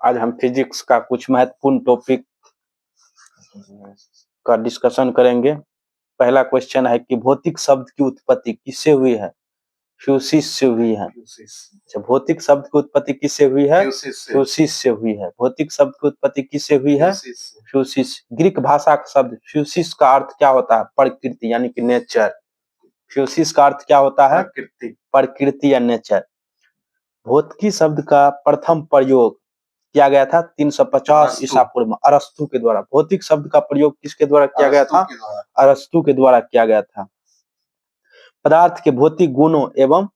आज हम फिजिक्स का कुछ महत्वपूर्ण टॉपिक का डिस्कशन करेंगे। पहला क्वेश्चन है कि भौतिक शब्द की उत्पत्ति किससे हुई है? फ्यूसिस से हुई है। अच्छा, भौतिक शब्द की उत्पत्ति किससे हुई है? फ्यूसिस से हुई है। भौतिक शब्द की उत्पत्ति किससे हुई है? फ्यूसिस। ग्रीक भाषा का शब्द फ्यूसिस का अर्थ क्या होता है? प्रकृति यानी कि नेचर। फ्यूसिस का अर्थ क्या होता है? प्रकृति या नेचर। भौतिकी शब्द का प्रथम प्रयोग किया गया था 350 ईसा पूर्व में अरस्तु के द्वारा। भौतिक शब्द का प्रयोग किसके द्वारा किया गया था? अरस्तु के द्वारा किया गया था। पदार्थ के भौतिक गुणों एवं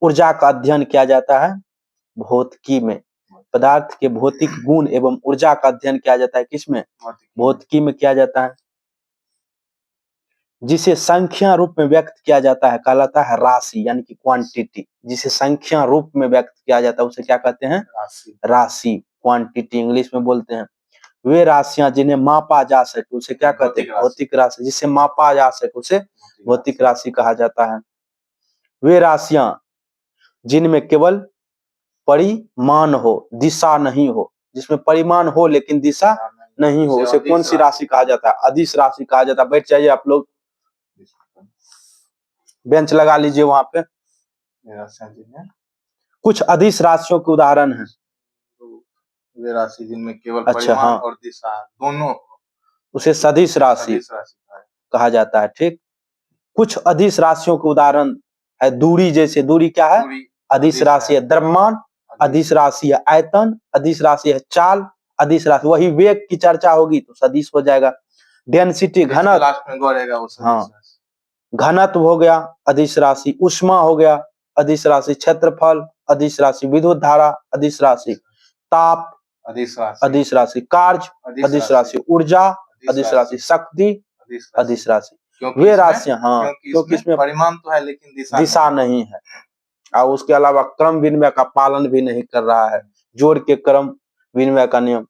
ऊर्जा का अध्ययन किया जाता है भौतिकी में। पदार्थ के भौतिक गुण एवं ऊर्जा का अध्ययन किया जाता है किसमें? भौतिकी में किया जाता है। जिसे संख्या रूप में व्यक्त किया जाता है कहलाता है राशि यानी कि क्वांटिटी। जिसे संख्या रूप में व्यक्त किया जाता है उसे क्या कहते हैं? राशि, क्वांटिटी इंग्लिश में बोलते हैं। वे राशियां जिन्हें मापा जा सके उसे क्या कहते हैं? भौतिक राशि। जिसे मापा जा सके उसे भौतिक राशि कहा जाता है। वे राशियां जिनमें केवल परिमाण हो, दिशा नहीं हो। जिसमें परिमाण हो लेकिन दिशा नहीं हो उसे कौन सी राशि कहा जाता है? अदिश राशि कहा जाता है। बैठ जाइए आप लोग, बेंच लगा लीजिए वहां पे। कुछ अदिश राशियों के उदाहरण हैं। वे राशि जिनमें केवल परिमाण और दिशा दोनों, उसे सदिश राशि कहा जाता है। ठीक, कुछ अदिश राशियों के उदाहरण है दूरी। जैसे दूरी क्या है? अदिश राशि है। द्रव्यमान अदिश राशि है। आयतन अदिश राशि है। चाल अदिश राशि। वही वेग की चर्चा होगी तो सदिश हो जाएगा। डेंसिटी घनत्व, हाँ, घनत्व हो गया अदिश राशि। उष्मा हो गया अदिश राशि। क्षेत्रफल अदिश राशि। विद्युत धारा अदिश राशि। ताप अदिश राशि। कार्य अदिश राशि। ऊर्जा अदिश राशि। शक्ति अदिश राशि। वे राशियां, हाँ, क्योंकि इसमें परिमाण तो है लेकिन दिशा नहीं है। और उसके अलावा क्रम विनिमय का पालन भी नहीं कर रहा है, जोड़ के क्रम विनिमय का नियम।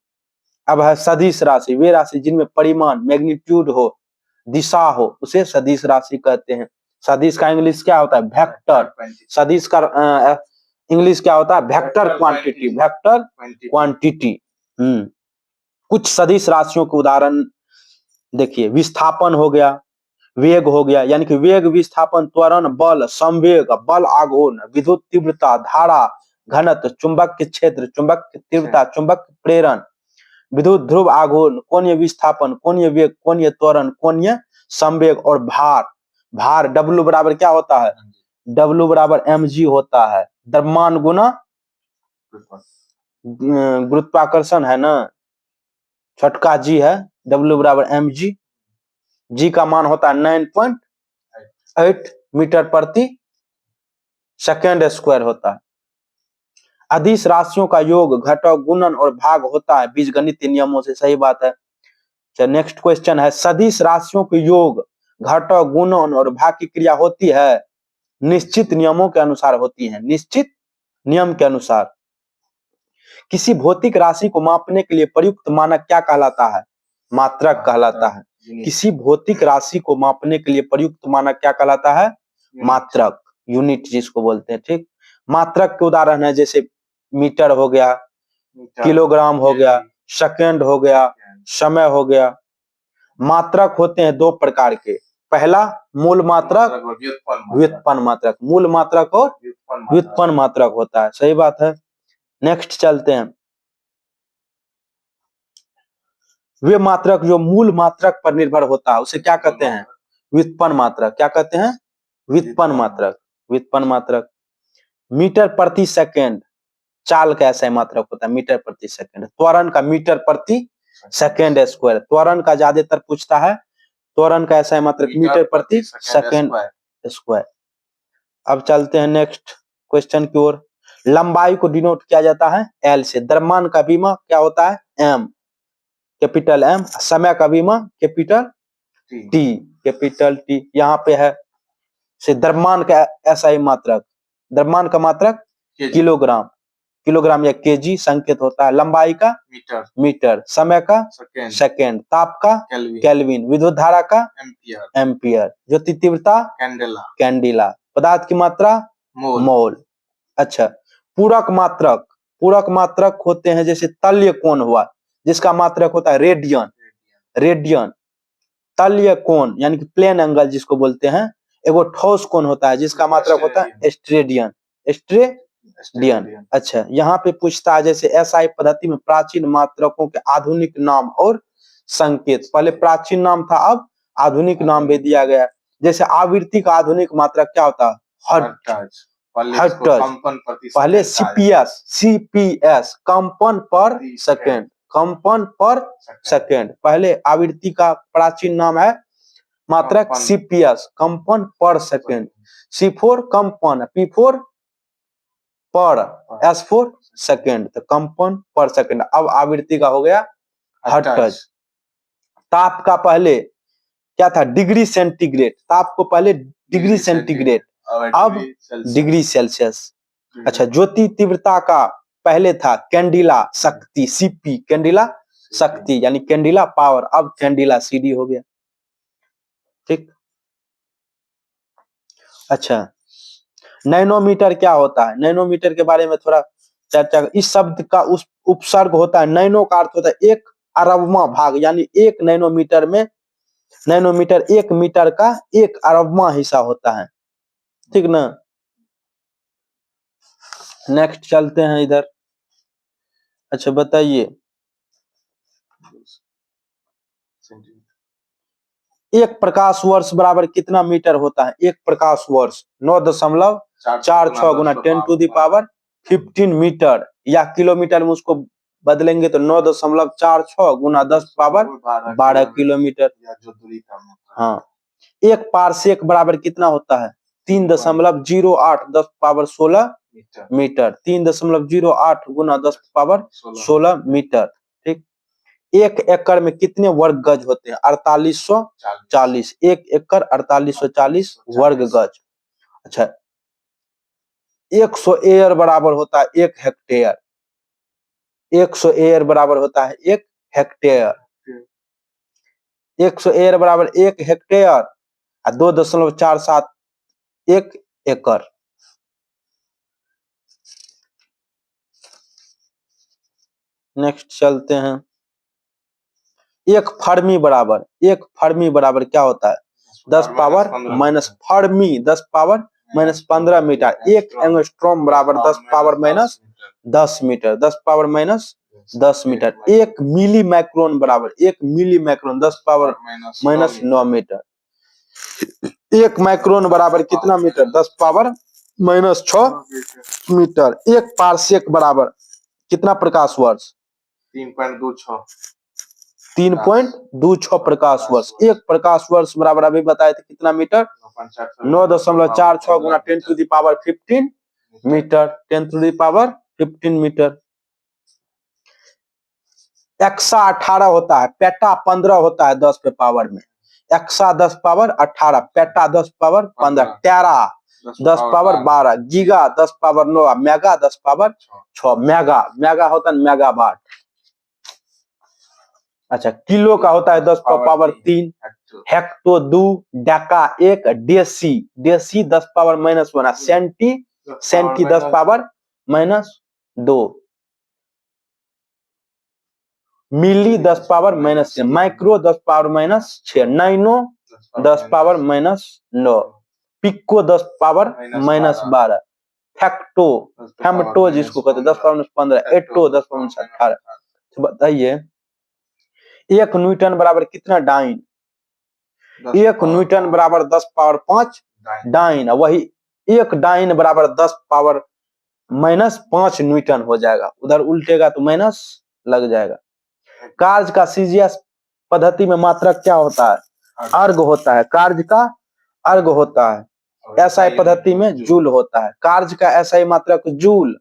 अब है सदिश राशि। वे राशि जिनमें परिमाण मैग्नीट्यूड हो, दिशा हो उसे सदिश राशि कहते हैं। सदिश का इंग्लिश क्या होता है? वेक्टर। सदिश का इंग्लिश क्या होता है? Vector quantity. Vector quantity. कुछ सदिश राशियों के उदाहरण देखिए। विस्थापन हो गया, वेग हो गया यानी कि वेग, विस्थापन, त्वरण, बल, संवेग, बल आघूर्ण, विद्युत तीव्रता, धारा, घनत्व, चुंबक के क्षेत्र, चुंबक की तीव्रता, चुंबक प्रेरण, विद्युत ध्रुव आघूर्ण, कोणीय विस्थापन, कोणीय वेग, कोणीय त्वरण, कोणीय संवेग और भार। भार W बराबर क्या होता है? W बराबर mg होता है। द्रव्यमान गुना गुरुत्वाकर्षण है ना, छोटका g है। W बराबर mg। g का मान होता है 9.8 मीटर प्रति सेकेंड स्क्वायर होता है। अदिश राशियों का योग, घटक, गुणन और भाग होता है बीजगणितीय नियमों से। सही बात है। नेक्स्ट क्वेश्चन है सदिश राशियों के योग, घटक, गुणन और भाग की क्रिया होती है निश्चित नियमों के अनुसार होती है। निश्चित नियम के अनुसार। किसी भौतिक राशि को मापने के लिए प्रयुक्त मानक क्या कहलाता है? मात्रक कहलाता है। किसी भौतिक राशि को मापने के लिए प्रयुक्त मानक क्या कहलाता है? मात्रक, यूनिट जिसको बोलते हैं। ठीक, मात्रक के उदाहरण है जैसे मीटर हो गया, किलोग्राम हो गया, सेकंड हो गया, समय हो गया। मात्रक होते हैं दो प्रकार के। पहला मूल मात्रक, व्युत्पन्न मात्रक। मूल मात्रक और व्युत्पन्न मात्रक होता है। सही बात है। नेक्स्ट चलते हैं। वे मात्रक जो मूल मात्रक पर निर्भर होता है उसे क्या कहते हैं? व्युत्पन्न मात्रक। क्या कहते हैं? व्युत्पन्न मात्रक। व्युत्पन्न मात्रक। मीटर प्रति सेकंड चाल का ऐसा मात्रक होता है, मीटर प्रति सेकंड। त्वरण का मीटर प्रति सेकंड स्क्वायर। त्वरण का ज्यादातर पूछता है। त्वरण का ऐसा मात्रक मीटर प्रति सेकंड स्क्वायर। अब चलते हैं नेक्स्ट क्वेश्चन की ओर। लंबाई को डिनोट किया जाता है L से। द्रव्यमान का बीमा क्या होता है? M, capital M। समय का बीमा कैपिटल T, कैपिटल T। यहाँ पे है से द्रव्यमान का ऐसा ही मात्रक। द्रव्यमान का मात्रक किलोग्राम, किलोग्राम या केजी संकेत होता है। लंबाई का मीटर, समय का सेकंड, ताप का केल्विन, विद्युत धारा का एम्पियर, ज्योति तीव्रता कैंडिला, पदार्थ की मात्रा मोल। अच्छा, पूरक मात्रक पूरक मात्रक होते हैं, जैसे तल्य कोण हुआ जिसका मात्रक होता है रेडियन, रेडियन। तल्य कोण यानी कि प्लेन एंगल जिसको बोलते हैं। एगो ठोस कोण होता है जिसका मात्रक होता है स्टेडियन, स्टेडियन। अच्छा, यहाँ पे पूछता है जैसे एसआई पद्धति में प्राचीन मात्रकों के आधुनिक नाम और संकेत। पहले प्राचीन नाम था, अब आधुनिक नाम भी दिया गया। जैसे आवृत्ति का आधुनिक मात्रक क्या होता है? हर्ट्ज, पहले सीपीएस, सीपीएस कंपन पर सेकेंड, कंपन पर सेकेंड। पहले आवृत्ति का प्राचीन नाम है मात्रक सीपीएस, कंपन पर सेकेंड। C4 कंपन, P4 पर, S4 सेकेंड, तो कंपन पर सेकेंड। अब आवृत्ति का हो गया हर्ट्ज। ताप का पहले क्या था? Degree centigrade. ताप को पहले डिग्री सेंटीग्रेड, अब डिग्री सेल्सियस। अच्छा, ज्योति तीव्रता का पहले था कैंडिला शक्ति, सीपी, कैंडिला शक्ति यानी कैंडिला पावर, अब कैंडिला सीडी हो गया। ठीक। अच्छा, नैनोमीटर क्या होता है? नैनोमीटर के बारे में थोड़ा चर्चा। इस शब्द का उस उपसर्ग होता है, नैनो का अर्थ होता है 1 अरबवां भाग, यानी 1 नैनोमीटर में, नैनोमीटर 1 मीटर का 1 अरबवां हिस्सा होता है। ठीक ना। नेक्स्ट चलते हैं इधर। अच्छा बताइए, 1 प्रकाश वर्ष बराबर कितना मीटर होता है? 1 प्रकाश वर्ष 9.46 गुना 10⁻15 मीटर, या किलोमीटर में उसको बदलेंगे तो 9.46 गुना 10⁻12 किलोमीटर। हाँ। 1 पारसेक बराबर कितना होता है? 3.08 10⁻16 मीटर, 3.08 गुना 10⁻16 मीटर। ठीक। 1 एकड़ में कितने वर्ग गज होते हैं? 4840। 1 एकड़ 4840 वर्ग गज। अच्छा, 100 एयर बराबर होता है 1 हेक्टेयर। 100 एयर बराबर होता है 1 हेक्टेयर। 100 एयर बराबर 1 हेक्टेयर, 2.47 1 एकड़। नेक्स्ट चलते हैं। 1 फर्मी बराबर, 1 फर्मी बराबर क्या होता है? 10 power minus fermi, 10 power minus 15 metre. 1 angstrom बराबर 10 power minus 10 metre, 10 power minus 10 metre. 1 milli micron बराबर, 1 milli micron 10 power minus 9 metre. 1 micron बराबर कितना metre? 10 power minus 6 metre. 1 parsec बराबर कितना प्रकाश वर्ष? 3.26 प्रकाश वर्ष। 1 प्रकाश वर्ष बराबर अभी बताए थे कितना मीटर? 9.46 गुना 10⁻15 मीटर, 10⁻15 मीटर। एक्सा 18 होता है, पेटा 15 होता है 10 पे पावर में। Exa 10 power 18, peta 10 power 15, tera 10 power 12, giga 10 power 9, mega 10 power 6। Mega, mega होता है मेगावाट। अच्छा, किलो का होता है 10 power 3, hecto 2, deca 1, deci, deci 10 power minus 1, centi, centi 10 power minus 2, milli 10 power minus 6, micro 10 power minus 6, nano 10 power minus 9, pico 10 power minus 12, facto, femto जिसको कहते हैं 10 power minus 15, एटो 10 power minus 18। तो बताइए 1 Newton बराबर कितना डाइन? 1 न्यूटन बराबर 10 power 5 dine. वही 1 dine बराबर 10 पावर माइनस 5 न्यूटन हो जाएगा। उधर उल्टेगा तो माइनस लग जाएगा। कार्य का सीजीएस पद्धति में मात्रक क्या होता है? अर्ग होता है। कार्य का अर्ग होता है। एसआई पद्धति में जूल होता है। कार्य का एसआई मात्रक जूल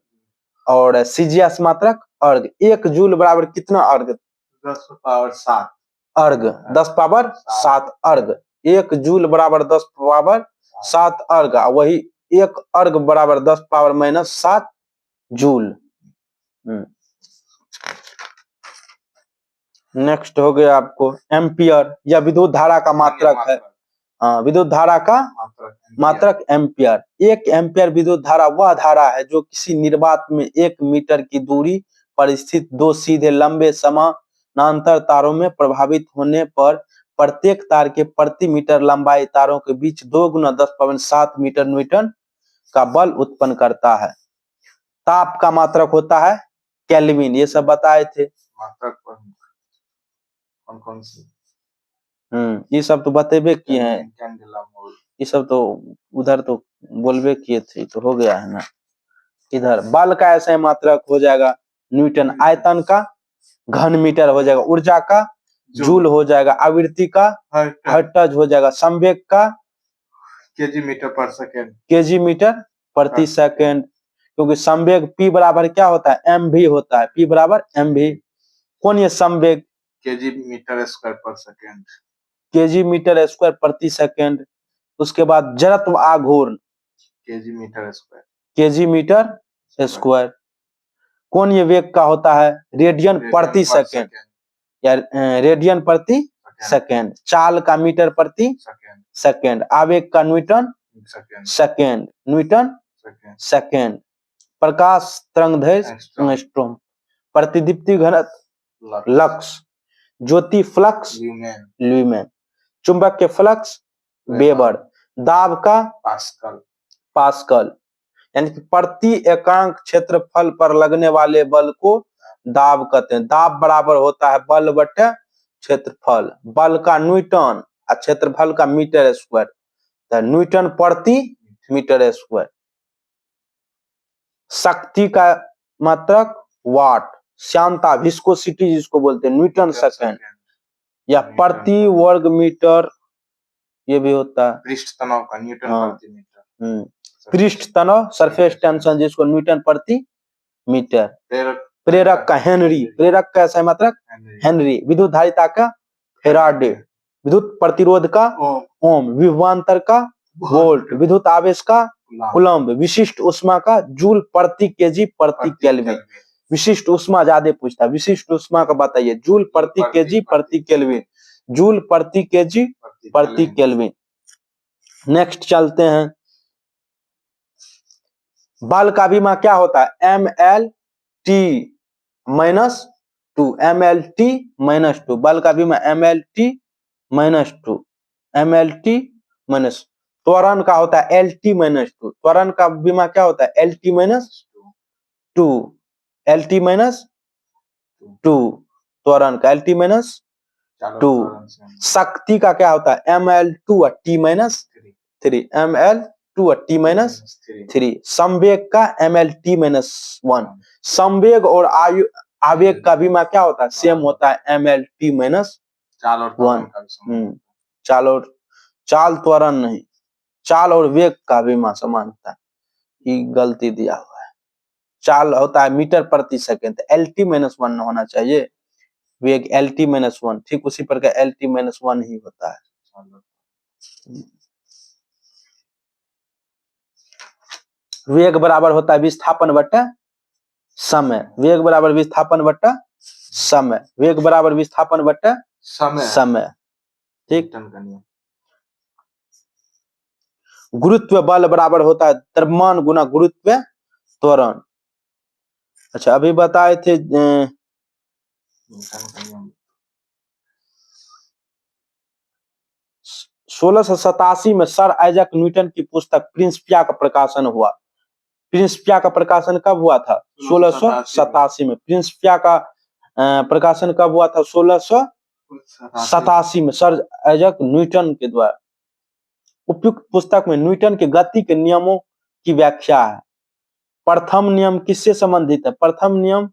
और सीजीएस मात्रक अर्ग। 1 जूल बराबर कितना अर्ग? 10 पावर 7 अर्ग, 10 पावर 7 अर्ग। 1 जूल बराबर 10 पावर 7 अर्ग। वही 1 अर्ग बराबर 10 पावर माइनस 7 जूल। नेक्स्ट हो गया आपको एम्पियर, या विद्युत धारा का मात्रक है। विद्युत धारा का मात्रक एम्पियर। 1 एम्पियर विद्युत धारा वह धारा है जो किसी निर्वात में 1 मीटर की दूरी पर स्थित 2 सीधे लंबे समानांतर तारों में प्रभावित होने पर प्रत्येक तार के प्रति मीटर लंबाई तारों के बीच 2 गुना 10⁷ मीटर न्यूटन का बल उत्पन्न करता है। ताप का मात्रक होता है केल्विन, ये सब बताए थे। मात्रक कौन कौन सी? ये सब तो बतेबे किए हैं, ये सब तो उधर तो बोलबे किए थे, तो हो गया है ना। इधर बल का ऐसे मात्रक हो जाएगा न्यूटन, आयतन का घन मीटर हो जाएगा, ऊर्जा का जूल हो जाएगा, आवृत्ति का हर्ट्ज हो जाएगा, संवेग का केजी मीटर पर सेकंड, केजी मीटर प्रति सेकंड, क्योंकि संवेग P बराबर क्या होता है mv होता है, P बराबर mv। कौन ये संवेग? केजी मीटर स्क्वायर पर सेकंड, केजी मीटर स्क्वायर प्रति सेकंड। उसके बाद जड़त्व आघूर्ण KG metre square, KG metre square. कौन ये वेग का होता है? रेडियन प्रति सेकंड या रेडियन प्रति सेकंड। चाल का मीटर प्रति सेकंड। आवेग का न्यूटन सेकंड, न्यूटन सेकंड। प्रकाश तरंगदैर्घ्य एंगस्ट्रॉम। प्रतिदीप्ति घनत्व लक्स। ज्योति फ्लक्स ल्यूमेन। चुंबक के फ्लक्स वेबर। दाब का पास्कल। यानी कि प्रति एकांक क्षेत्रफल पर लगने वाले बल को दाब कहते हैं। दाब बराबर होता है बल बटे क्षेत्रफल। बल का न्यूटन और क्षेत्रफल का मीटर स्क्वायर, तो न्यूटन प्रति मीटर स्क्वायर। शक्ति का मात्रक वाट। श्यानता विस्कोसिटी जिसको बोलते हैं न्यूटन सेकंड या प्रति वर्ग मीटर, ये भी होता है। पृष्ठ तनाव का न्यूटन प्रति मीटर। पृष्ठ तनाव सरफेस टेंशन जिसको न्यूटन प्रति मीटर। प्रेरक का हेनरी। प्रेरक का ऐसा मात्रक हेनरी। विद्युत धारिता का फेराडे। विद्युत प्रतिरोध का ओम। विभवांतर का वोल्ट। विद्युत आवेश का कूलम्ब। विशिष्ट उष्मा का जूल प्रति केजी प्रति केल्विन। विशिष्ट उष्मा ज्यादा पूछता है, विशिष्ट उष्मा का बताइए। जूल प्रति केजी प्रति केल्विन। जूल प्रति केजी प्रति केल्विन। नेक्स्ट चलते हैं। बल का विमा क्या होता है? MLT -2। MLT -2। बल का विमा MLT -2। MLT minus. त्वरण का होता है LT -2। त्वरण का विमा क्या होता है? LT -2। LT -2 त्वरण का LT -2। शक्ति का क्या होता है? ML2 और T -3। ML2 और T -3। संवेग का MLT -1। संवेग और आवेग का विमा क्या होता है? सेम होता है MLT -1। चाल त्वरण नहीं, चाल और वेग का विमा समान होता है। ये गलती दिया हुआ है। चाल होता है मीटर प्रति सेकंड, LT -1 होना चाहिए। वेग LT -1, ठीक उसी प्रकार LT -1 ही होता है। वेग बराबर होता है विस्थापन बटा समय। वेग बराबर विस्थापन बटा समय। वेग बराबर विस्थापन बटा समय। ठीक। गुरुत्व बल बराबर होता है द्रव्यमान गुना गुरुत्व त्वरण। अच्छा, अभी बताए थे 1687 में सर आइजैक न्यूटन की पुस्तक प्रिंसिपिया का प्रकाशन हुआ। प्रिंसिपिया का प्रकाशन कब हुआ था? 1687 में। प्रिंसिपिया का प्रकाशन कब हुआ था? 1687 में सर आइजैक न्यूटन के द्वारा। उपयुक्त पुस्तक में न्यूटन के गति के नियमों की व्याख्या है। प्रथम नियम किससे संबंधित है? प्रथम नियम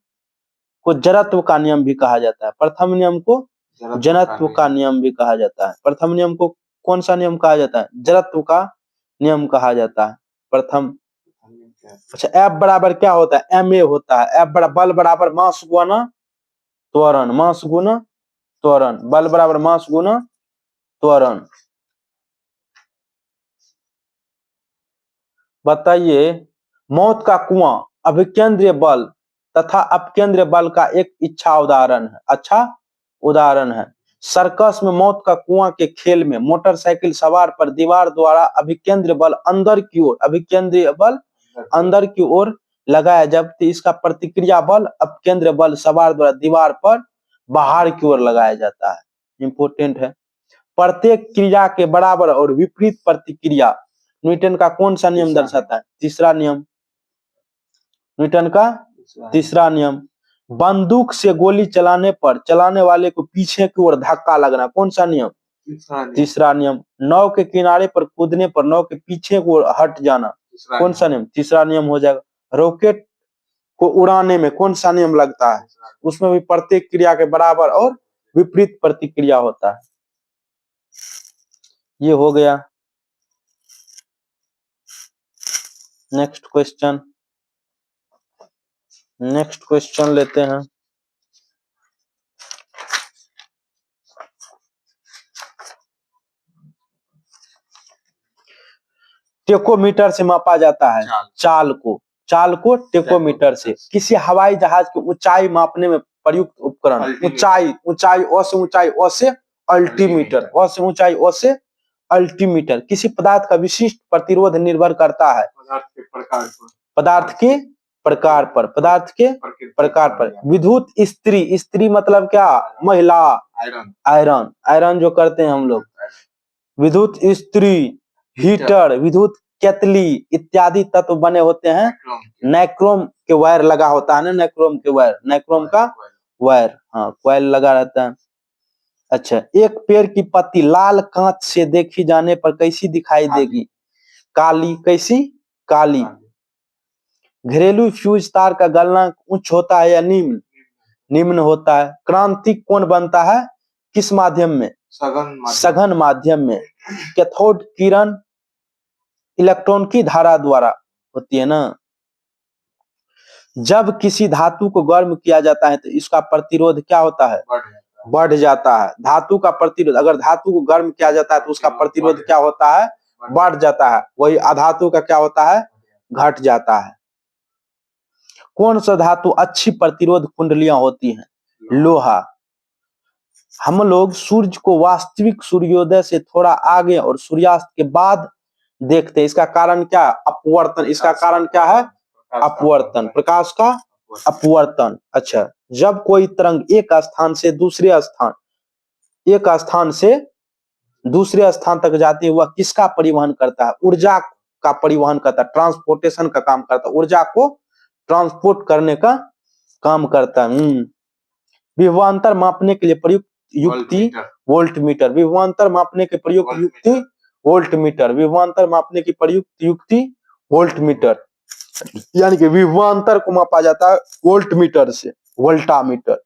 को जड़त्व का नियम भी कहा जाता है। प्रथम नियम को जड़त्व का नियम भी कहा जाता है। प्रथम नियम को कौन सा नियम कहा जाता है? जड़त्व का नियम कहा जाता है प्रथम। अच्छा, F बराबर क्या होता है? MA होता है। F बराबर बल बराबर मास गुना त्वरण। मास गुना त्वरण। बल बराबर मास गुना त्वरण। बताइए, मौत का कुआं अभिकेंद्रीय बल तथा अपकेंद्रीय बल का एक इच्छा उदाहरण है। अच्छा उदाहरण है। सर्कस में मौत का कुआं के खेल में मोटरसाइकिल सवार पर दीवार द्वारा अभिकेंद्र बल अंदर की ओर लगाया, जबकि इसका प्रतिक्रिया बल अपकेंद्र बल सवार द्वारा दीवार पर बाहर की ओर लगाया जाता है। इंपोर्टेंट है। प्रत्येक क्रिया के बराबर और विपरीत प्रतिक्रिया न्यूटन का कौन सा नियम दर्शाता है? तीसरा नियम, न्यूटन का तीसरा नियम। बंदूक से गोली चलाने पर चलाने वाले को पीछे की ओर धक्का लगना, कौन सा नियम? तीसरा नियम। नाव के किनारे पर कूदने पर नाव के पीछे की ओर हट जाना, कौन सा नियम? तीसरा नियम हो जाएगा। रॉकेट को उड़ाने में कौन सा नियम लगता है? उसमें भी प्रत्येक क्रिया के बराबर और विपरीत प्रतिक्रिया होता है। ये हो गया। नेक्स्ट क्वेश्चन लेते हैं। टेकोमीटर से मापा जाता है चाल को टेकोमीटर से। किसी हवाई जहाज की ऊंचाई मापने में प्रयुक्त उपकरण, ऊंचाई ओ से ऊंचाई ओ से अल्टीमीटर, ओ से ऊंचाई ओ से अल्टीमीटर। किसी पदार्थ का विशिष्ट प्रतिरोध निर्भर करता है पदार्थ के प्रकार पर। विद्युत स्त्री मतलब क्या? महिला। आयरन जो करते हैं हम लोग। विद्युत स्त्री, हीटर, विद्युत केतली इत्यादि तत्व बने होते हैं नाइक्रोम के वायर लगा होता है ना, नाइक्रोम का वायर, हाँ कॉइल लगा रहता है। अच्छा, एक पेड़ की पत्ती लाल कांच से देखी जाने पर कैसी दिखाई देगी? काली। कैसी? काली। घरेलू फ्यूज तार का गलनांक उच्च होता है या निम्न होता है? क्रांति कौन बनता है किस माध्यम में? सघन माध्यम में। कैथोड किरण इलेक्ट्रॉन की धारा द्वारा होती है ना। जब किसी धातु को गर्म किया जाता है तो इसका प्रतिरोध क्या होता है? बढ़ जाता है। धातु का प्रतिरोध, अगर धातु को गर्म किया जाता है तो उसका प्रतिरोध क्या होता है? बढ़ जाता है। वही अधातु का क्या होता है? घट जाता है। कौन सा धातु अच्छी प्रतिरोध कुंडलियां होती हैं? लोहा। हम लोग सूर्य को वास्तविक सूर्योदय से थोड़ा आगे और सूर्यास्त के बाद देखते हैं, इसका कारण क्या? अपवर्तन। इसका कारण क्या है? अपवर्तन, प्रकाश का अपवर्तन। अच्छा, जब कोई तरंग एक स्थान से दूसरे स्थान तक जाती है, वह किसका परिवहन करता है? ऊर्जा का परिवहन करता है, ट्रांसपोर्टेशन का काम करता है, ऊर्जा को ट्रांसपोर्ट करने का काम करता है। विभवांतर मापने के लिए प्रयुक्त युक्ति वोल्टमीटर। विभवांतर मापने के प्रयुक्त युक्ति वोल्टमीटर। विभवांतर मापने की प्रयुक्त युक्ति वोल्टमीटर, यानी कि विभवांतर को मापा जाता है वोल्टमीटर से, वोल्टामीटर।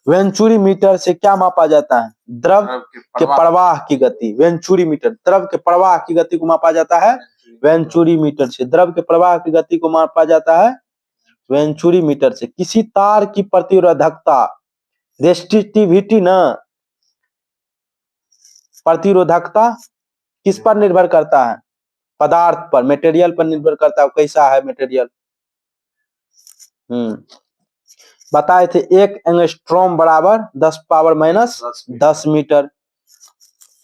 वेंचुरी मीटर से क्या मापा जाता है? द्रव के प्रवाह की गति। वेंचुरी मीटर, द्रव के प्रवाह की गति को मापा जाता है वेंचुरी मीटर से। द्रव के प्रवाह की गति को मापा जाता है वेंचुरी मीटर से। किसी तार की प्रतिरोधकता, रेसिस्टिविटी ना, प्रतिरोधकता किस पर निर्भर करता है? पदार्थ पर, मटेरियल पर निर्भर करता है, कैसा है मटेरियल। बताए थे 1 एंगस्ट्रॉम बराबर 10⁻⁻10 मीटर।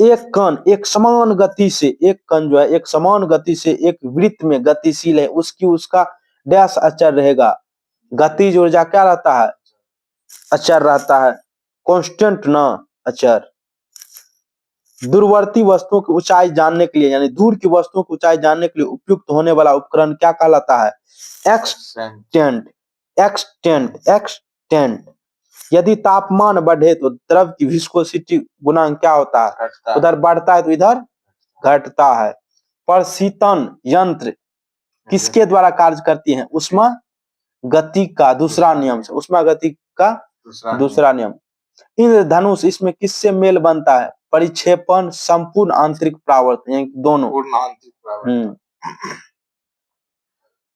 एक कण एक समान गति से, एक कण जो है एक समान गति से एक वृत्त में गतिशील है, उसका डैश अचर रहेगा। गतिज ऊर्जा क्या रहता है? अचर रहता है, कांस्टेंट ना, अचर। दूरवर्ती वस्तुओं की ऊंचाई जानने के लिए, यानी दूर की वस्तुओं की ऊंचाई जानने के लिए उपयुक्त होने वाला उपकरण क्या कहलाता है? एक्सटेंट। यदि तापमान बढ़े तो द्रव की विस्कोसिटी गुणांक क्या होता है? उधर बढ़ता है तो इधर घटता है। प्रशीतन यंत्र किसके द्वारा कार्य करती है? उष्मा गति का दूसरा नियम से, उष्मा गति का दूसरा नियम। इंद्रधनुष, इसमें किससे मेल बनता है? परिक्षेपण, संपूर्ण आंतरिक परावर्तन, दोनों।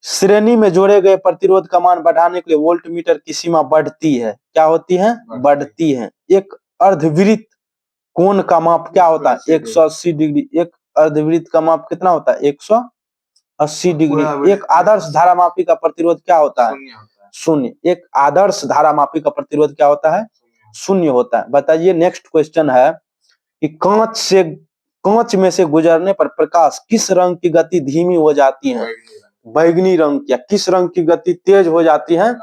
श्रेणी में जोड़े गए प्रतिरोध का मान बढ़ाने के लिए वोल्टमीटर की सीमा बढ़ती है। क्या होती है? बढ़ती है। एक अर्धवृत्त कोण का माप क्या होता है? 180 डिग्री। एक अर्धवृत्त का माप कितना होता है? 180 डिग्री। एक आदर्श धारामापी का प्रतिरोध क्या होता है? शून्य। एक आदर्श धारामापी का प्रतिरोध क्या होता है? शून्य होता है। बताइए नेक्स्ट क्वेश्चन है कि कांच में से गुजरने पर प्रकाश किस रंग की गति धीमी हो जाती है? बैगनी रंग की। किस रंग की गति तेज हो जाती है?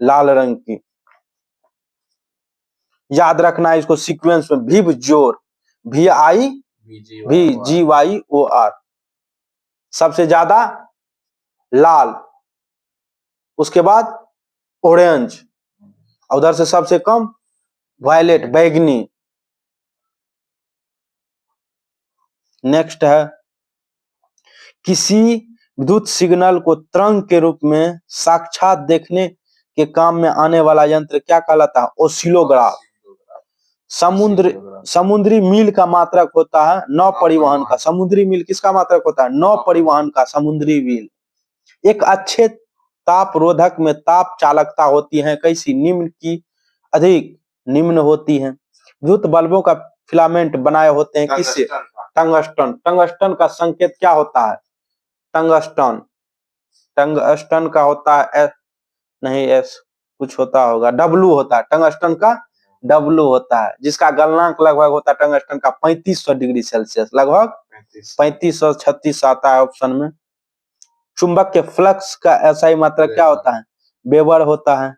लाल रंग की। याद रखना है इसको सीक्वेंस में, विव जोर, VIVGYOR, सबसे ज्यादा लाल, उसके बाद ऑरेंज, उधर से सबसे कम वायलेट बैगनी। नेक्स्ट है किसी विद्युत सिग्नल को तरंग के रूप में साक्षात देखने के काम में आने वाला यंत्र क्या कहलाता है? ऑसिलोग्राफ। समुद्री मील का मात्रक होता है नौ परिवहन का। समुद्री मील किसका मात्रक होता है? नौ परिवहन का समुद्री मील। एक अच्छे ताप रोधक में ताप चालकता होती है कैसी? निम्न की अधिक निम्न होती है। विद्युत बल्बों का फिलामेंट बनाए होते हैं किससे? टंगस्टन। टंगस्टन का संकेत क्या होता है? टंगस्टन। टंगस्टन का होता है नहीं एस कुछ होता होगा, W होता है। टंगस्टन का W होता है, जिसका गलनांक लगभग होता है टंगस्टन का 3500 डिग्री सेल्सियस, लगभग 3536 आता है ऑप्शन में। चुंबक के फ्लक्स का SI मात्रक क्या होता है? वेबर होता है।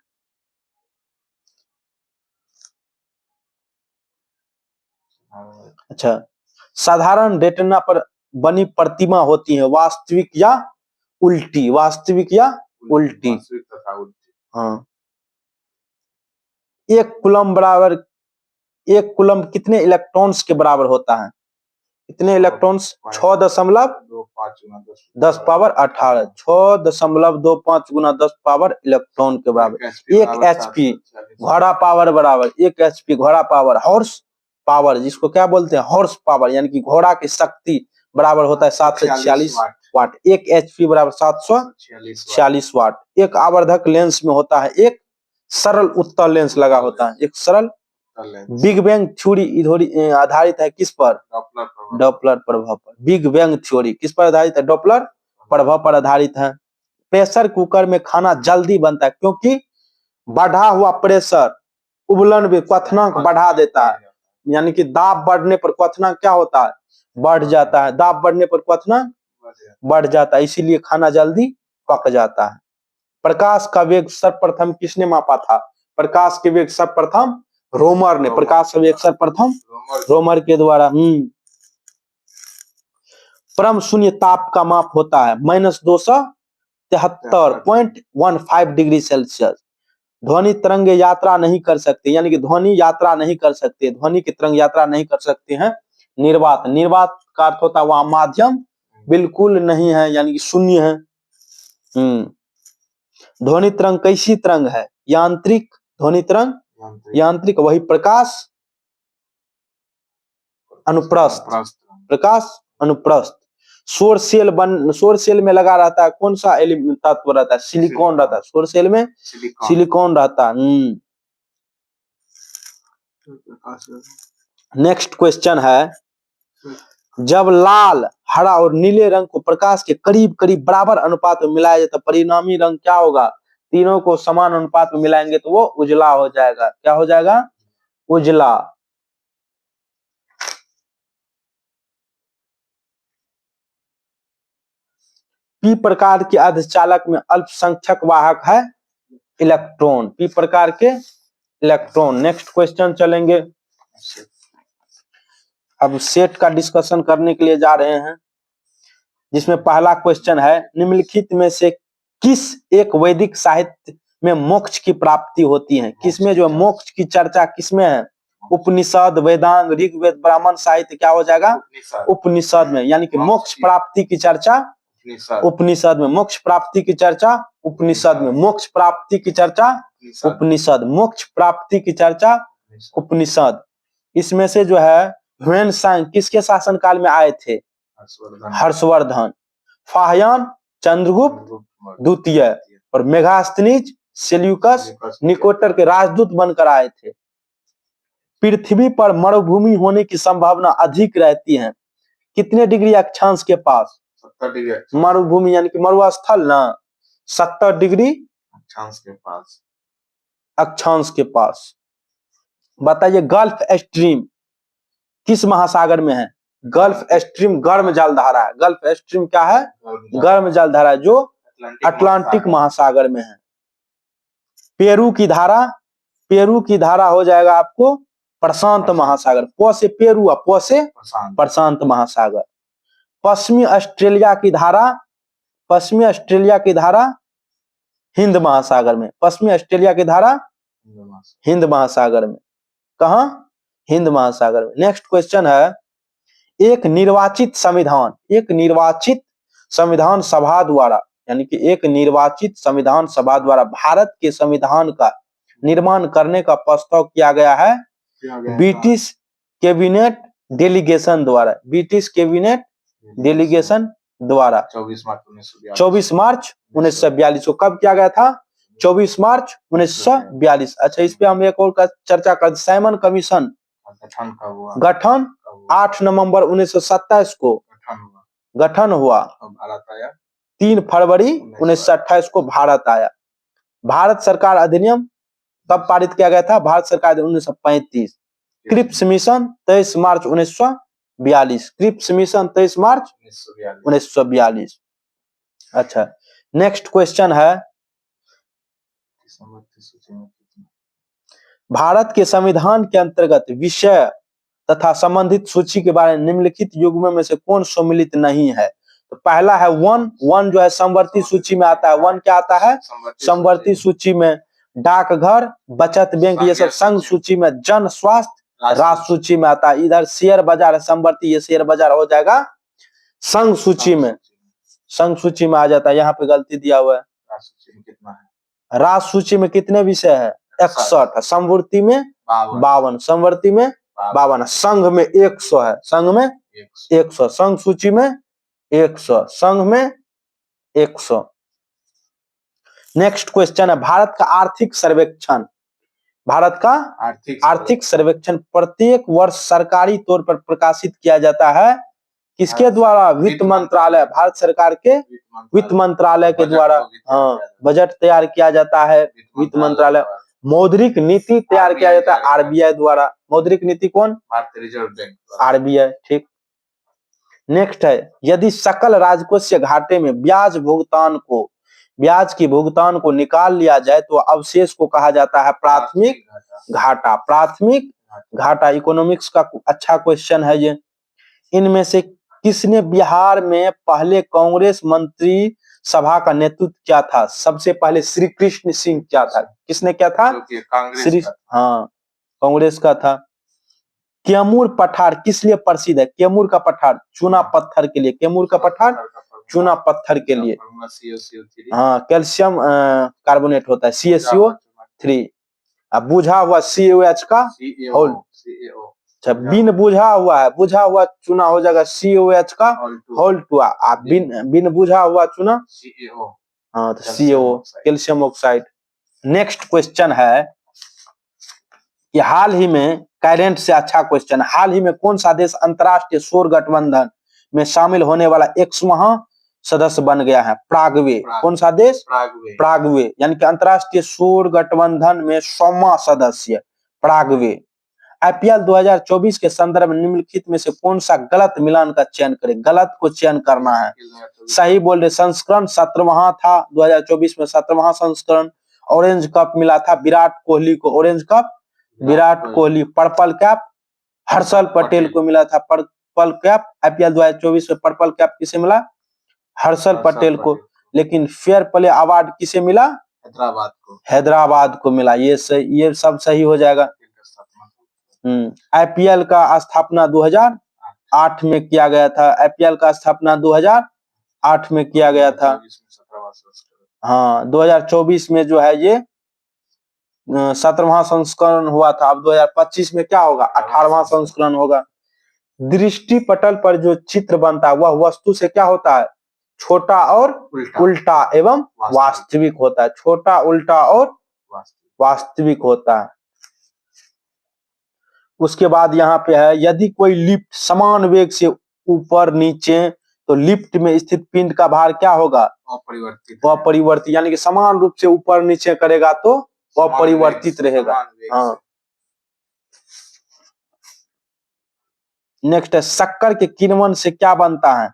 अच्छा, साधारण रेटिना पर बनी प्रतिमा होती है वास्तविक या उल्टी? वास्तविक या उल्टी? हाँ। एक कूलम कितने इलेक्ट्रॉन्स के बराबर होता है? कितने इलेक्ट्रॉन्स? 6.10 पावर 18, 6.25 गुना 10 पावर इलेक्ट्रॉन के बराबर। 1 HP घोड़ा पावर बराबर 1 HP घोड़ा पावर, हॉर्स पावर जिसको क्या बोलते हैं? हॉर्स पावर, यानी कि घोड़ा की शक्ति बराबर होता है 746 वाट। 1 HP बराबर 746 वाट। एक आवर्धक लेंस में होता है एक सरल उत्तल लेंस लगा होता है, एक सरल। बिग बैंग थ्योरी आधारित है किस पर? डॉपलर प्रभाव पर। बिग बैंग थ्योरी किस पर आधारित है? डॉपलर प्रभाव पर आधारित है। प्रेशर कुकर में खाना जल्दी बनता है क्योंकि बढ़ा हुआ प्रेशर उबलन भी क्वथनांक बढ़ा देता है, यानी कि दाब बढ़ने पर क्वथनांक क्या होता है? बढ़ जाता है। दाब बढ़ने पर क्वथनांक बढ़ जाता है, इसीलिए खाना जल्दी पक जाता है। प्रकाश का वेग सर्वप्रथम किसने मापा था? प्रकाश के वेग सर्वप्रथम रोमर ने। प्रकाश का वेग सर्वप्रथम रोमर के द्वारा। परम शून्य ताप का माप होता है -273.15 डिग्री सेल्सियस। ध्वनि तरंग यात्रा नहीं कर सकते, यानी कि ध्वनि यात्रा नहीं कर सकते, ध्वनि की तरंग यात्रा नहीं कर सकते हैं निर्वात। निर्वात का अर्थ होता है वहां माध्यम बिल्कुल नहीं है, यानी कि शून्य है। ध्वनि तरंग कैसी तरंग है? यांत्रिक ध्वनि तरंग, यांत्रिक। वही प्रकाश अनुप्रस्थ, प्रकाश अनुप्रस्थ। सौर सेल में लगा रहता है कौन सा तत्व रहता है? सिलिकॉन रहता है। सौर सेल में सिलिकॉन रहता है। नेक्स्ट क्वेश्चन है जब लाल, हरा और नीले रंग को प्रकाश के करीब करीब बराबर अनुपात में मिलाया जाए तो परिणामी रंग क्या होगा? तीनों को समान अनुपात में मिलाएंगे तो वो उजला हो जाएगा। क्या हो जाएगा? उजला। पी प्रकार के अर्धचालक में अल्पसंख्यक वाहक है इलेक्ट्रॉन। पी प्रकार के इलेक्ट्रॉन। नेक्स्ट क्वेश्चन चलेंगे। अब सेट का डिस्कशन करने के लिए जा रहे हैं, जिसमें पहला क्वेश्चन है निम्नलिखित में से किस एक वैदिक साहित्य में मोक्ष की प्राप्ति होती है? किसमें जो मोक्ष की चर्चा किसमें है? उपनिषद, वेदांग, ऋग्वेद, ब्राह्मण साहित्य क्या हो जाएगा? उपनिषद में। यानी कि मोक्ष प्राप्ति की चर्चा उपनिषद में। मोक्ष प्राप्ति की चर्चा उपनिषद में। मोक्ष प्राप्ति की चर्चा उपनिषद। मोक्ष प्राप्ति की चर्चा उपनिषद। इसमें से जो है ह्वेन-सांग किसके शासनकाल में आए थे? हर्षवर्धन। फाह्यान चंद्रगुप्त द्वितीय और मेगास्थनीज सेल्यूकस निकोटर के राजदूत बनकर आए थे। पृथ्वी पर मरुभूमि होने की संभावना अधिक रहती है कितने डिग्री अक्षांश के पास? 70 डिग्री। मरुभूमि यानी कि मरुस्थल ना, 70 डिग्री अक्षांश के पास। अक्षांश के पास। बताइए गल्फ स्ट्रीम किस महासागर में है? गल्फ स्ट्रीम गर्म जलधारा है। गल्फ स्ट्रीम क्या है? गर्म जलधारा है जो अटलांटिक महासागर में है। पेरू की धारा, पेरू की धारा हो जाएगा आपको प्रशांत महासागर। प से पेरू, प से प्रशांत महासागर। पश्चिमी ऑस्ट्रेलिया की धारा, पश्चिमी ऑस्ट्रेलिया की धारा हिंद महासागर में। पश्चिमी ऑस्ट्रेलिया की धारा हिंद महासागर में। कहां? हिंद महासागर में। नेक्स्ट क्वेश्चन है, एक निर्वाचित संविधान, एक निर्वाचित संविधान सभा द्वारा, यानी कि एक निर्वाचित संविधान सभा द्वारा भारत के संविधान का निर्माण करने का प्रस्ताव किया गया है ब्रिटिश कैबिनेट डेलीगेशन द्वारा। ब्रिटिश कैबिनेट डेलीगेशन द्वारा 24 मार्च 1942 को कब किया गया था? 24 मार्च 1942। अच्छा, इस पे हम एक और का चर्चा कर, साइमन कमीशन गठन 8 नवंबर 1927 को गठन हुआ, 3 फरवरी 1928 को भारत आया। भारत सरकार अधिनियम कब पारित किया गया था? भारत सरकार 1935। क्रिप्स मिशन 23 मार्च 1942। क्रिप्स मिशन 23 मार्च 1942। अच्छा, नेक्स्ट क्वेश्चन है, भारत के संविधान के अंतर्गत विषय तथा संबंधित सूची के बारे में निम्नलिखित युग्मों में से कौन सम्मिलित नहीं है? तो पहला है वन। वन जो है समवर्ती सूची में आता है। वन क्या आता है? समवर्ती सूची में। डाकघर, बचत बैंक, ये सब संघ सूची में। जन स्वास्थ्य राष्ट्र सूची में आता है। इधर शेयर बाजार समवर्ती, ये शेयर बाजार हो जाएगा संघ सूची में, संघ सूची में आ जाता है। यहाँ पे गलती दिया हुआ है। राष्ट्र सूची में कितने विषय है? 61। समवर्ती में 52, समवर्ती में 52, संघ में 100 है। संघ में 100, संघ सूची में 100, संघ में 100। नेक्स्ट क्वेश्चन है, भारत का आर्थिक सर्वेक्षण, भारत का आर्थिक सर्वेक्षण प्रत्येक वर्ष सरकारी तौर पर प्रकाशित किया जाता है। किसके द्वारा? वित्त मंत्रालय, भारत सरकार के वित्त मंत्रालय के द्वारा। हाँ, बजट तैयार किया जाता है वित्त मंत्रालय। मौद्रिक नीति तैयार किया जाता है आरबीआई द्वारा। मौद्रिक नीति कौन? भारतीय रिजर्व बैंक, आरबीआई। ठीक। नेक्स्ट है, यदि सकल राजकोषीय घाटे में ब्याज की भुगतान को निकाल लिया जाए तो अवशेष को कहा जाता है प्राथमिक घाटा। प्राथमिक घाटा इकोनॉमिक्स का अच्छा क्वेश्चन है ये। इनमें से किसने बिहार में पहले कांग्रेस मंत्री सभा का नेतृत्व किया था? सबसे पहले श्री कृष्ण सिंह क्या था? किसने क्या था? श्री, हाँ, कांग्रेस का था। कैमूर पठार किस लिए प्रसिद्ध है? कैमूर का पठार चूना पत्थर के लिए। कैमूर का पठार चूना पत्थर के लिए। हाँ, कैल्शियम कार्बोनेट होता है CaCO3। अब बुझा हुआ CaOH का होल। अच्छा, बिन बुझा हुआ है, बुझा हुआ चूना हो जाएगा CaOH का होल 2। आप बिन बुझा हुआ चूना हाँ तो CO calcium oxide. Next question है कि हाल ही में करेंट से अच्छा क्वेश्चन, हाल ही में कौन सा देश अंतरराष्ट्रीय सौर गठबंधन में शामिल होने वाला 100वां सदस्य बन गया है? प्रागवे। कौन सा देश? प्रागवे, यानी कि अंतरराष्ट्रीय सौर गठबंधन में 100वां सदस्य प्रागवे। IPL 2024 के संदर्भ में निम्नलिखित में से कौन सा गलत मिलान का चयन करें? गलत को चयन करना है। सही बोल रहे, संस्करण 17वां था 2024 में, 17वां संस्करण। ऑरेंज कप मिला था विराट कोहली को, orange cup Virat Kohli. Purple cap Harshal Patel को मिला था, पर्पल कैप। IPL 2024 में पर्पल कैप किसे मिला? हर्षल पटेल को। लेकिन फेयर प्ले अवार्ड किसे मिला? हैदराबाद को मिला। ये सब सही हो जाएगा। IPL का स्थापना 2008 में किया गया था। IPL का स्थापना 2008 में किया गया था। हाँ, 2024 में जो है ये 17वां संस्करण हुआ था। अब 2025 में क्या होगा? 18वां संस्करण होगा। दृष्टि पटल पर जो चित्र बनता है वह वस्तु से क्या होता है? छोटा और उल्टा एवं वास्तविक होता है। छोटा, उल्टा और वास्तविक होता है। उसके बाद यहाँ पे है, यदि कोई लिफ्ट समान वेग से ऊपर नीचे तो लिफ्ट में स्थित पिंड का भार क्या होगा? अपरिवर्तित, यानी कि समान रूप से ऊपर नीचे करेगा तो अपरिवर्तित रहेगा। हाँ, नेक्स्ट है शक्कर के किण्वन से क्या बनता है?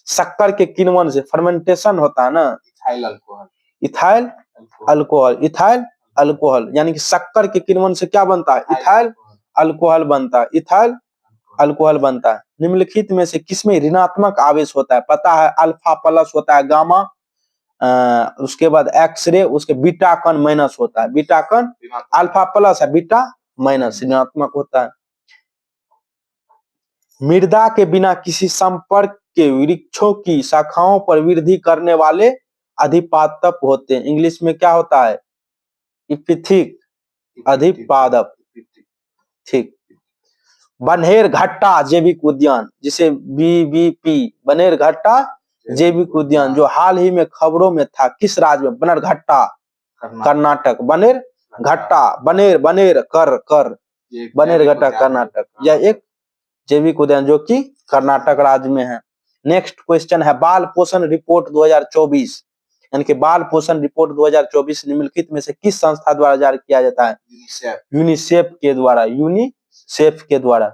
शक्कर के किण्वन से फर्मेंटेशन होता है ना, ethyl alcohol. Ethyl alcohol, ethyl alcohol, यानी कि शक्कर के किण्वन से क्या बनता है? इथाइल अल्कोहल बनता है, इथाइल अल्कोहल बनता है। निम्नलिखित में से किसमें ऋणात्मक आवेश होता है? पता है, अल्फा प्लस होता है, गामा, उसके बाद एक्सरे, उसके बीटा कण माइनस होता है, बीटा कण, अल्फा प्लस है, बीटा माइनस ऋणात्मक होता है। मृदा के बिना किसी संपर्क के वृक्षों की शाखाओं पर वृद्धि करने वाले अधिपादप होते हैं। इंग्लिश में क्या होता है? इपिथिक, अधिपादप, ठीक। बन्हेर घट्टा जैविक उद्यान, जिसे बीबीपी, बन्हेर घट्टा जैविक उद्यान, जो हाल ही में खबरों में था, किस राज्य में? बन्हेरघट्टा, कर्नाटक। बन्हेर घट्टा, बनेर बनेर कर कर बन्हेरघट्टा कर्नाटक, यह एक जैविक उद्यान जो कि कर्नाटक राज्य में है। नेक्स्ट क्वेश्चन है बाल पोषण रिपोर्ट 2024, यानी कि बाल पोषण रिपोर्ट 2024 निम्नलिखित में से किस संस्था द्वारा जारी किया जाता है? यूनिसेफ के द्वारा, यूनिसेफ के द्वारा।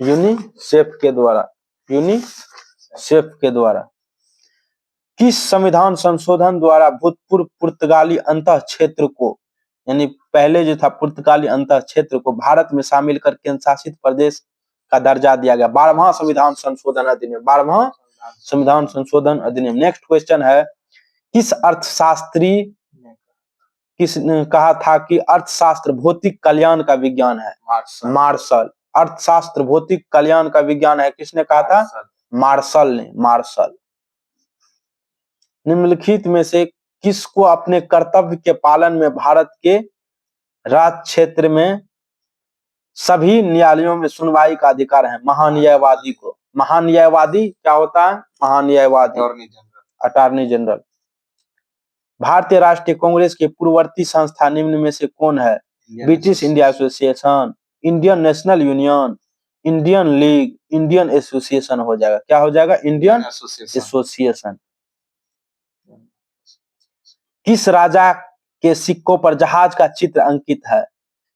यूनिसेफ के द्वारा, यूनिसेफ के द्वारा। किस संविधान संशोधन द्वारा भूतपूर्व पुर्तगाली अंतः क्षेत्र को, यानी पहले जो था पुर्तगाली अंतः क्षेत्र को भारत में शामिल कर केंद्र शासित प्रदेश का दर्जा दिया गया? 12वां संविधान संशोधन अधिनियम, 12वां संविधान संशोधन अधिनियम। नेक्स्ट क्वेश्चन है किस अर्थशास्त्री किसने कहा था कि अर्थशास्त्र भौतिक कल्याण का विज्ञान है? मार्शल। अर्थशास्त्र भौतिक कल्याण का विज्ञान है, किसने कहा था? मार्शल ने, मार्शल। निम्नलिखित में से किसको अपने कर्तव्य के पालन में भारत के राज्य क्षेत्र में सभी न्यायालयों में सुनवाई का अधिकार है? महान्यायवादी को। महान्यायवादी क्या होता है? महान्यायवादी, अटॉर्नी जनरल। भारतीय राष्ट्रीय कांग्रेस के पूर्ववर्ती संस्था निम्न में से कौन है? British India association, Indian national union, Indian league, Indian association हो जाएगा। क्या हो जाएगा? Indian association. किस राजा के सिक्कों पर जहाज का चित्र अंकित है?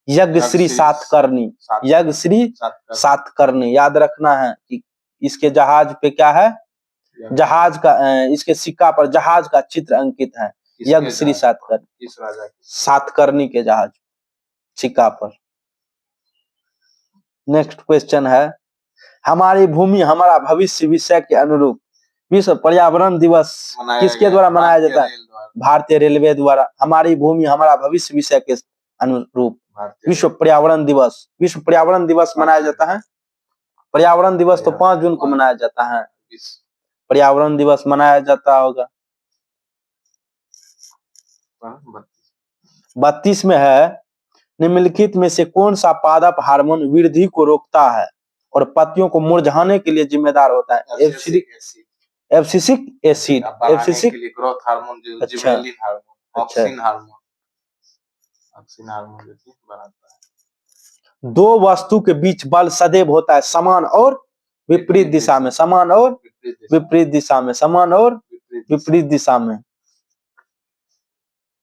यज्ञ श्री सातकर्णी, यज्ञ श्री सातकर्णी। याद रखना है कि इसके जहाज पे क्या है? जहाज का, इसके सिक्का पर जहाज का चित्र अंकित है, यज्ञ श्री सातकर्णी, सातकर्णी के जहाज सिक्का पर। नेक्स्ट क्वेश्चन है हमारी भूमि हमारा भविष्य विषय के अनुरूप विश्व पर्यावरण दिवस किसके द्वारा मनाया जाता है? भारतीय रेलवे द्वारा। हमारी भूमि हमारा भविष्य विषय के अनुरूप विश्व पर्यावरण दिवस, विश्व पर्यावरण दिवस मनाया जाता है। पर्यावरण दिवस तो 5 जून को मनाया जाता है, पर्यावरण दिवस मनाया जाता होगा। 32 में है निम्नलिखित में से कौन सा पादप हार्मोन वृद्धि को रोकता है और पत्तियों को मुरझाने के लिए जिम्मेदार होता है? Abscisic acid, abscisic growth hormone, जो gibberellin hormone, auxin hormone, auxin hormone जो बनाता है। दो वस्तु के बीच बल सदैव होता है समान और विपरीत दिशा में, समान और विपरीत दिशा में, समान और विपरीत दिशा में।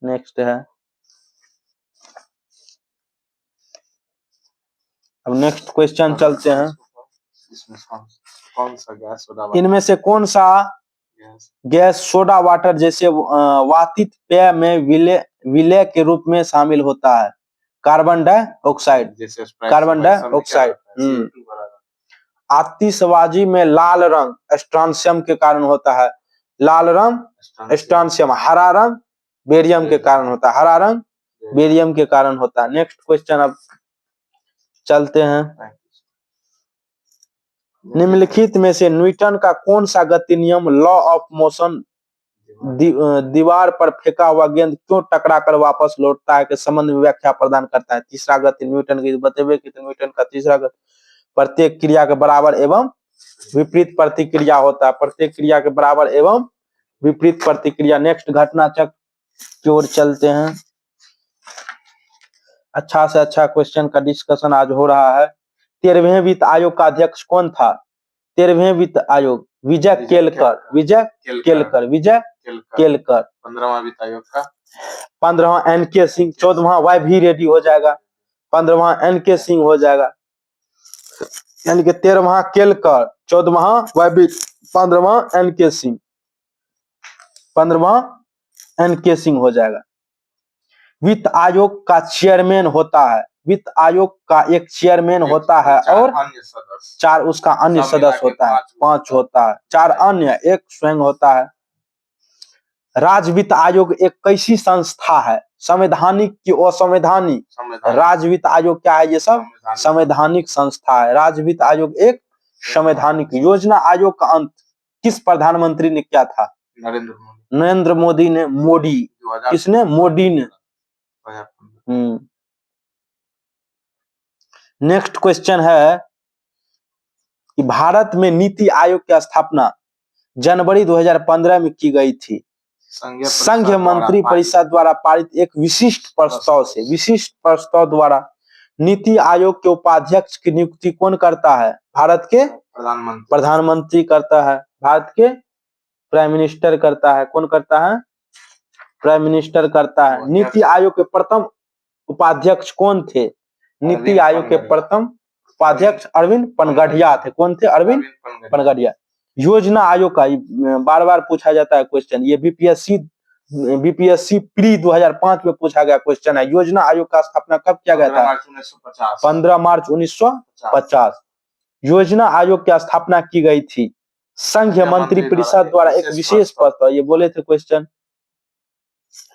नेक्स्ट है, अब नेक्स्ट क्वेश्चन चलते हैं। कौन सा गैस सोडा, इनमें से कौन सा गैस सोडा वाटर जैसे वातित पेय में विलय के रूप में शामिल होता है? Carbon dioxide, carbon dioxide. आतिशबाजी में लाल रंग स्ट्रोंशियम के कारण होता है, लाल रंग स्ट्रोंशियम। हरा रंग बेरियम के कारण होता है, हरा रंग बेरियम के कारण होता है। नेक्स्ट क्वेश्चन अब चलते हैं। निम्नलिखित में से न्यूटन का कौन सा गति नियम, लॉ ऑफ मोशन, दीवार पर फेंका हुआ गेंद क्यों टकरा कर वापस लौटता है के संबंध में व्याख्या प्रदान करता है? तीसरा गति न्यूटन की बतेबे कि न्यूटन का तीसरा गति प्रत्येक क्रिया के बराबर एवं विपरीत प्रतिक्रिया होता है, प्रत्येक क्रिया के बराबर एवं विपरीत प्रतिक्रिया। नेक्स्ट घटना चक्र की ओर चलते हैं। अच्छा से अच्छा क्वेश्चन का डिस्कशन आज हो रहा है। 13वें वित्त आयोग का अध्यक्ष कौन था? 13वें वित्त आयोग विजय केलकर, विजय केलकर, विजय केलकर। 15वां वित्त आयोग का 15वां NK सिंह, 14वां YV रेड्डी हो जाएगा, 15वां NK सिंह हो जाएगा, यानी कि 13वां Kelkar, 14वां YV, 15वां NK Singh, 15वां NK Singh हो जाएगा। वित्त आयोग का चेयरमैन होता है, वित्त आयोग का एक चेयरमैन होता है और अन्य सदस्य, 4 उसका अन्य सब मिला सदस्य के होता है, 5 5 होता है, 4 अन्य, 1 स्वयं होता है। राज्य वित्त आयोग एक कैसी संस्था है? संवैधानिक की असंवैधानिक? राज्य वित्त आयोग क्या है? ये सब संवैधानिक संस्था है। राज्य वित्त आयोग एक संवैधानिक। योजना आयोग का अंत किस प्रधानमंत्री ने किया था? नरेंद्र मोदी ने। मोदी किसने? मोदी ने। नेक्स्ट क्वेश्चन है कि भारत में नीति आयोग की स्थापना जनवरी 2015 में की गई थी। संघ मंत्री परिषद द्वारा पारित एक विशिष्ट प्रस्ताव से, विशिष्ट प्रस्ताव द्वारा नीति आयोग के उपाध्यक्ष की नियुक्ति कौन करता है? भारत के प्रधानमंत्री करता है। भारत के प्राइम मिनिस्टर करता है। कौन करता है? प्राइम मिनिस्टर करता है। नीति आयोग के प्रथम उपाध्यक्ष कौन थे? नीति आयोग के प्रथम उपाध्यक्ष अरविंद पनगढ़िया थे। कौन थे? अरविंद पनगढ़िया। योजना आयोग का बार बार पूछा जाता है क्वेश्चन, ये बीपीएससी प्री 2005 में पूछा गया क्वेश्चन है। योजना आयोग का स्थापना कब किया गया था? 15 मार्च 1950। योजना आयोग की स्थापना की गई थी संघ मंत्री परिषद द्वारा एक विशेष पद पर। ये बोले थे क्वेश्चन।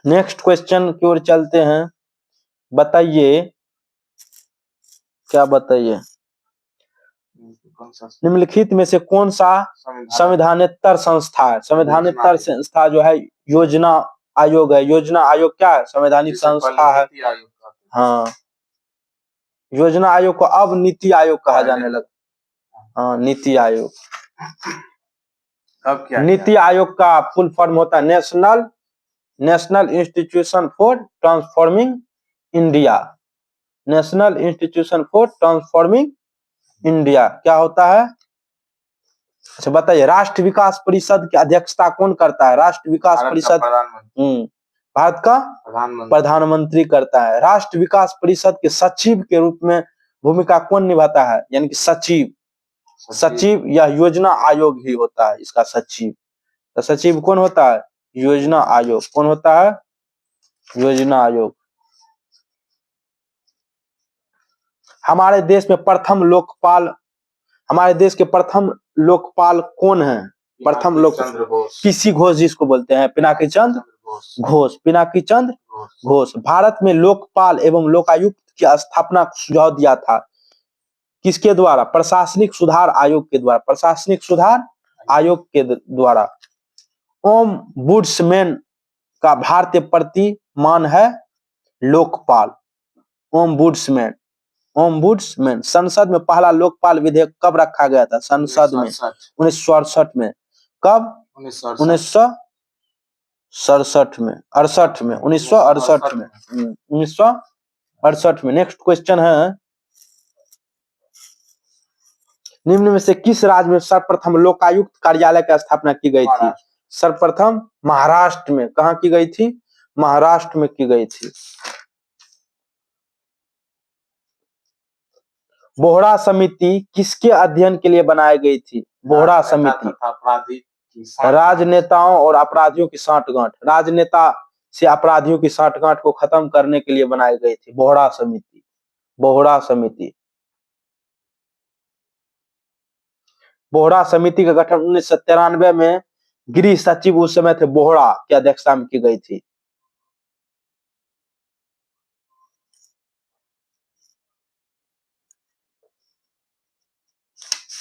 नेक्स्ट क्वेश्चन की ओर चलते हैं। बताइए, क्या बताइए? निम्नलिखित में से कौन सा संविधानेतर संस्था है? संविधानेतर संस्था जो है योजना आयोग है। योजना आयोग क्या है? संवैधानिक संस्था है। हाँ, योजना आयोग को अब नीति आयोग कहा जाने लगा। हाँ, नीति आयोग। अब क्या? नीति आयोग का फुल फॉर्म होता है national institution for transforming India. National institution for transforming India क्या होता है? अच्छा बताइए, राष्ट्र विकास परिषद की अध्यक्षता कौन करता है? राष्ट्र विकास परिषद भारत का प्रधानमंत्री करता है। राष्ट्र विकास परिषद के सचिव के रूप में भूमिका कौन निभाता है? यानी कि सचिव या योजना आयोग ही होता है इसका सचिव। तो सचिव कौन होता है? योजना आयोग। कौन होता है? योजना आयोग। हमारे देश में प्रथम लोकपाल, हमारे देश के प्रथम लोकपाल कौन है? प्रथम लोक पीसी घोष जिसको बोलते हैं, पिनाकी चंद्र घोष। पिनाकी चंद्र घोष। भारत में लोकपाल एवं लोकायुक्त की स्थापना सुझाव दिया था किसके द्वारा? प्रशासनिक सुधार आयोग के द्वारा। प्रशासनिक सुधार आयोग के द्वारा। ओम्बुड्समैन का भारतीय प्रतिमान है लोकपाल। ओम्बुड्समैन। ओम्बुड्समैन। संसद में पहला लोकपाल विधेयक कब रखा गया था? संसद में 1968 में। कब? 1967 में। 68 में। 1968 में। 1968 में। नेक्स्ट क्वेश्चन है, निम्न में से किस राज्य में सर्वप्रथम लोकायुक्त कार्यालय की स्थापना की गई थी? सर्वप्रथम महाराष्ट्र में। कहाँ की गई थी? महाराष्ट्र में की गई थी। बोहरा समिति किसके अध्ययन के लिए बनाई गई थी? बोहरा समिति राजनेताओं और अपराधियों की साठगांठ, राजनेता से अपराधियों की साठगांठ को खत्म करने के लिए बनाई गई थी बोहरा समिति। बोहरा समिति। बोहरा समिति का गठन 1993 में गृह सचिव उस समय थे बोहरा की अध्यक्षता में की गई थी।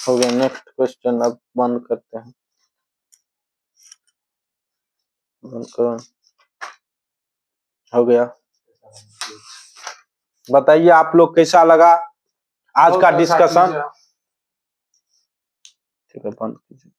हो गया। नेक्स्ट क्वेश्चन अब बंद करते हैं। बंद करो। हो गया। बताइए आप लोग कैसा लगा आज का डिस्कशन? ठीक है, बंद कीजिए।